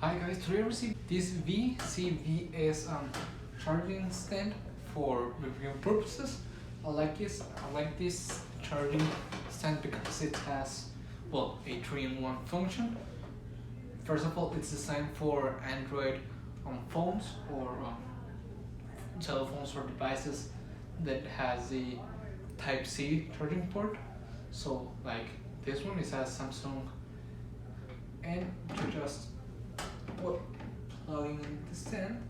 Hi guys, today I received this VCVS charging stand for review purposes. I like this charging stand because it has, well, a 3-in-1 function. First of all, it's designed for Android phones or telephones or devices that has the Type-C charging port. So like this one, it has Samsung, and to just plugging in the stand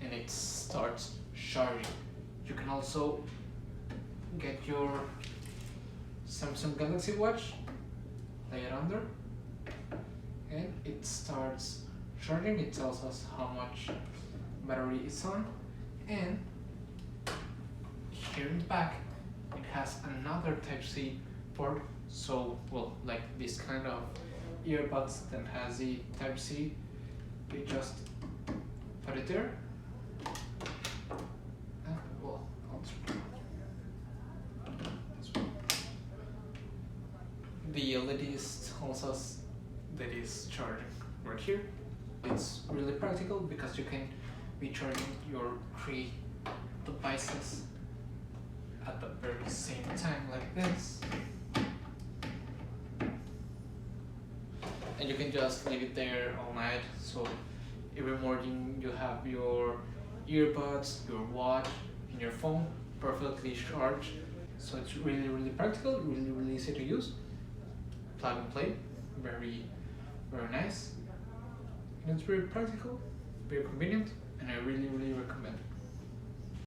and it starts charging. You can also get your Samsung Galaxy Watch, lay it under, and it starts charging. It tells us how much battery is on, and here in the back it has another Type-C port. So, well, like this kind of earbuds that has the Type-C, you just put it there. Well, the LED tells us that it's charging right here. It's really practical because you can be charging your 3 devices at the very same time, like this. And you can just leave it there all night, so every morning you have your earbuds, your watch, and your phone perfectly charged. So it's really practical, really easy to use. Plug and play, very nice. And it's very practical, very convenient, and I really recommend it.